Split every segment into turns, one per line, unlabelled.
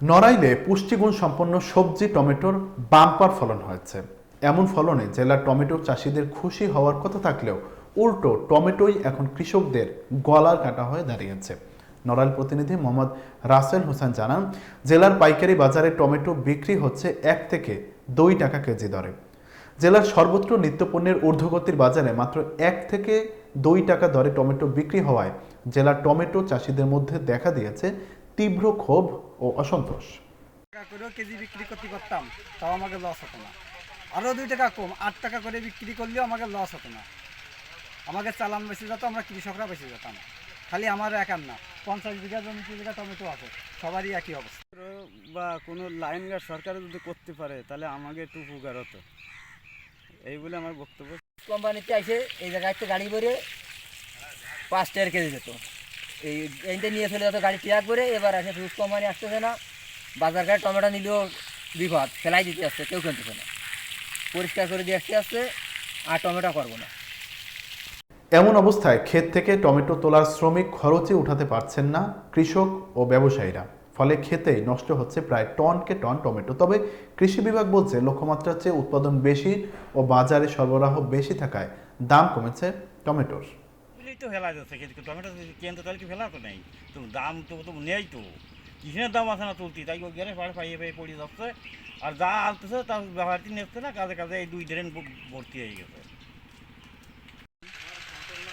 নড়াইলে পুষ্টিগুণ সম্পন্ন সবজি টমেটোর বাম্পার ফলন হয়েছে। এমন ফলনে জেলার টমেটো চাষিদের খুশি হওয়ার কথা থাকলেও উল্টো টমেটোই এখন কৃষকদের গলার কাটা হয়ে দাঁড়িয়েছে। নড়াইল প্রতিনিধি মোহাম্মদ রাসেল হোসেন জানান, জেলার পাইকারি বাজারে টমেটো বিক্রি হচ্ছে 1 থেকে 2 টাকা কেজি দরে। জেলার সর্বত্র নিত্যপণ্যের ঊর্ধ্বগতির বাজারে মাত্র 1 থেকে 2 টাকা দরে টমেটো বিক্রি হওয়ায় জেলার টমেটো চাষিদের মধ্যে দেখা দিয়েছে তীব্র ক্ষোভ ও অসন্তোষ।
টাকা করেও কেজি বিক্রি করতে পারতাম, তাও আমাকে লস হতো না। আরও 2 টাকা কম 8 টাকা করে বিক্রি করলেও আমাকে লস হতো না। আমাকে চালান বেঁচে যেত, আমরা কৃষকরা বেঁচে যেতাম। খালি আমার একার না, 50 বিঘা জমি 30 বিঘা টমেটো আছে, সবারই একই অবস্থা।
বা কোনো লাইন গার্ড সরকার যদি করতে পারে তাহলে আমাকে একটু উপকার হতো, এই বলে আমার বক্তব্য।
কোম্পানিতে এসে এই জায়গায় তো গাড়ি ভরে 5 টাকার কেজি যেত, এইটা নিয়ে চলে যেত গাড়ি ট্রাক করে। এবার আসে ফ্রুট কোম্পানি আসতেছে না, বাজার ঘাট টমেটো নিলেও বিপদ, ফেলাই দিতে আসছে, কেউ কিনতেছে না, পরিষ্কার করে দিয়ে আসতে আর টমেটো করবো না।
এমন অবস্থায় ক্ষেত থেকে টমেটো তোলার শ্রমিক খরচে উঠাতে পারছেন না কৃষক ও ব্যবসায়ীরা, ফলে ক্ষেতেই নষ্ট হচ্ছে প্রায় টনকে টন টমেটো। তবে কৃষি বিভাগ বলছে লক্ষ্যমাত্রার চেয়ে উৎপাদন বেশি ও বাজারে সরবরাহ বেশি থাকায় দাম কমেছে টমেটোর।
তো ফেলা যাচ্ছে কিন্তু টমেটো কেন্দ্র তাহলে কি ফেলা তো নেই, তো দাম তো নেই, তো কিসের দাম আছে না তুলতি, তাই ওই গেলে পাইয়ে পাইয়ে পড়ে যাচ্ছে। আর যা আনতেছে তার ব্যবহারটি নিচ্ছে না, কাজে কাজে এই 2 ড্রেন ভর্তি হয়ে গেছে।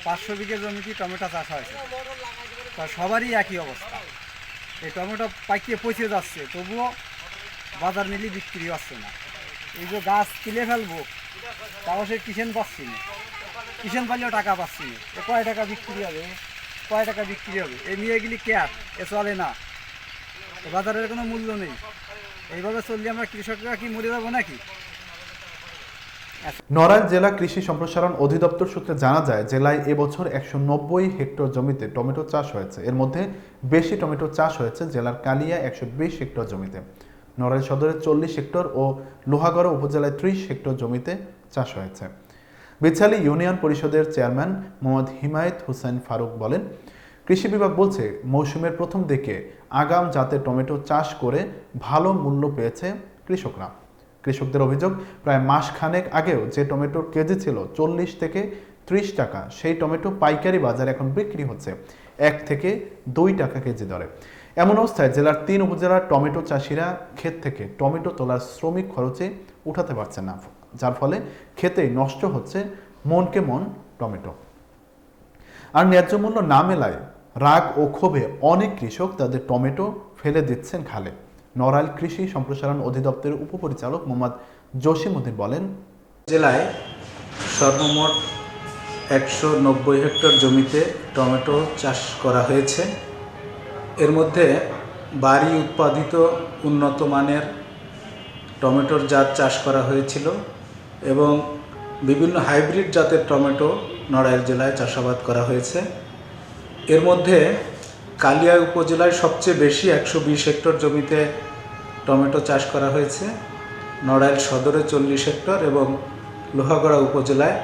500 বিঘা জমিতে টমেটো চাষ হয়েছে, তা সবারই একই অবস্থা। এই টমেটো পাকিয়ে পচে যাচ্ছে, তবুও বাজার নিলে বিক্রি হচ্ছে না। এই যে গাছ তুলে ফেলবো, তাও সে কিষেন পাচ্ছি না, কিষেন পাইলেও টাকা পাচ্ছি না। এ কয় টাকা বিক্রি হবে, কয় টাকা বিক্রি হবে, এই নিয়ে গেলি ক্যাট, এ চলে না, বাজারের কোনো মূল্য নেই। এইভাবে চললে আমরা কৃষকরা কি মরে যাবো নাকি?
নড়াইল জেলা কৃষি সম্প্রসারণ অধিদপ্তর সূত্রে জানা যায়, জেলায় এবছর 190 হেক্টর জমিতে টমেটো চাষ হয়েছে। এর মধ্যে বেশি টমেটো চাষ হয়েছে জেলার কালিয়া 120 হেক্টর জমিতে, নড়াইল সদরে 40 হেক্টর ও লোহাগড়া উপজেলায় 30 হেক্টর জমিতে চাষ হয়েছে। বেছালী ইউনিয়ন পরিষদের চেয়ারম্যান মোহাম্মদ হিমায়েত হোসেন ফারুক বলেন, কৃষি বিভাগ বলছে মৌসুমের প্রথম দিকে আগাম জাতের টমেটো চাষ করে ভালো মূল্য পেয়েছে কৃষকরা। কৃষকদের অভিযোগ, প্রায় মাস খানেক আগেও যে টমেটোর কেজি ছিল 40 থেকে 30 টাকা, সেই টমেটো পাইকারি বাজারে এখন বিক্রি হচ্ছে 1 থেকে 2 টাকা কেজি দরে। এমন অবস্থায় জেলার 3 উপজেলার টমেটো চাষিরা ক্ষেত থেকে টমেটো তোলার শ্রমিক খরচে উঠাতে পারছে না, যার ফলে ক্ষেতেই নষ্ট হচ্ছে মনকে মন টমেটো। আর ন্যায্য মূল্য না মেলায় রাগ ও ক্ষোভে অনেক কৃষক তাদের টমেটো ফেলে দিচ্ছেন খালে। নড়াইল কৃষি সম্প্রসারণ অধিদপ্তরের উপপরিচালক মোহাম্মদ জসিমউদ্দিন বলেন,
জেলায় সর্বমোট 190 হেক্টর জমিতে টমেটো চাষ করা হয়েছে। এর মধ্যে বাড়ি উৎপাদিত উন্নত মানের টমেটোর জাত চাষ করা হয়েছিল এবং বিভিন্ন হাইব্রিড জাতের টমেটো নড়াইল জেলায় চাষাবাদ করা হয়েছে। এর মধ্যে কালিয়া উপজেলায় সবচেয়ে বেশি 120 হেক্টর জমিতে টমেটো চাষ করা হয়েছে, নড়াইল সদরে 40 হেক্টর এবং লোহাগড়া উপজেলায়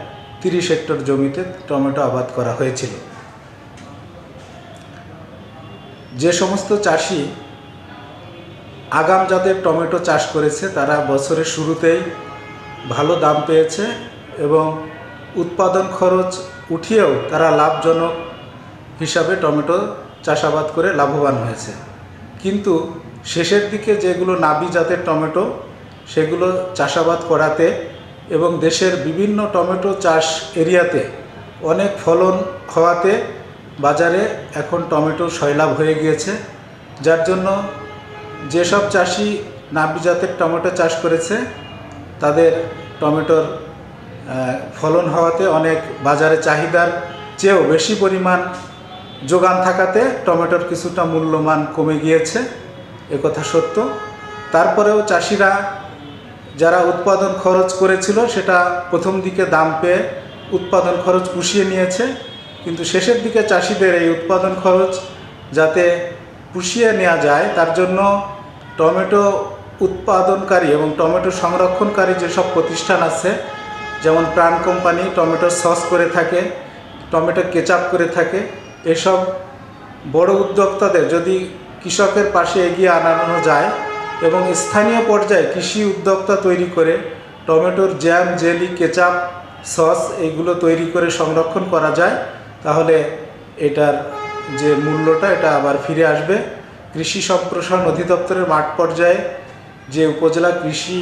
30 হেক্টর জমিতে টমেটো আবাদ করা হয়েছিল। যে সমস্ত চাষি আগাম জাতের টমেটো চাষ করেছে তারা বছরের শুরুতেই ভালো দাম পেয়েছে এবং উৎপাদন খরচ উঠিয়েও তারা লাভজনক হিসাবে টমেটো চাষাবাদ করে লাভবান হয়েছে। কিন্তু শেষের দিকে যেগুলো নাবি জাতের টমেটো, সেগুলো চাষাবাদ করাতে এবং দেশের বিভিন্ন টমেটো চাষ এরিয়াতে অনেক ফলন হওয়াতে বাজারে এখন টমেটো সয়লাভ হয়ে গিয়েছে, যার জন্য যেসব চাষি নাবি জাতের টমেটো চাষ করেছে তাদের টমেটোর ফলন হওয়াতে অনেক বাজারে চাহিদার চেয়েও বেশি পরিমাণ যোগান থাকাতে টমেটোর কিছুটা মূল্যমান কমে গিয়েছে, একথা সত্য। তারপরেও চাষিরা যারা উৎপাদন খরচ করেছিল সেটা প্রথম দিকে দাম পেয়ে উৎপাদন খরচ পুষিয়ে নিয়েছে, কিন্তু শেষের দিকে চাষিদের এই উৎপাদন খরচ যাতে পুষিয়ে নেওয়া যায় তার জন্য টমেটো উৎপাদনকারী এবং টমেটো সংরক্ষণকারী যেসব প্রতিষ্ঠান আছে, যেমন প্রাণ কোম্পানি টমেটো সস করে থাকে, টমেটো কেচাপ করে থাকে, এসব বড় উদ্যোক্তাদের যদি কৃষকের পাশে এগিয়ে আনানো যায় এবং স্থানীয় পর্যায়ে কৃষি উদ্যোক্তা তৈরি করে টমেটোর জ্যাম, জেলি, কেচাপ, সস এইগুলো তৈরি করে সংরক্ষণ করা যায়, তাহলে এটার যে মূল্যটা এটা আবার ফিরে আসবে। কৃষি সম্প্রসারণ অধিদপ্তরের মাঠ পর্যায়ে যে উপজেলা কৃষি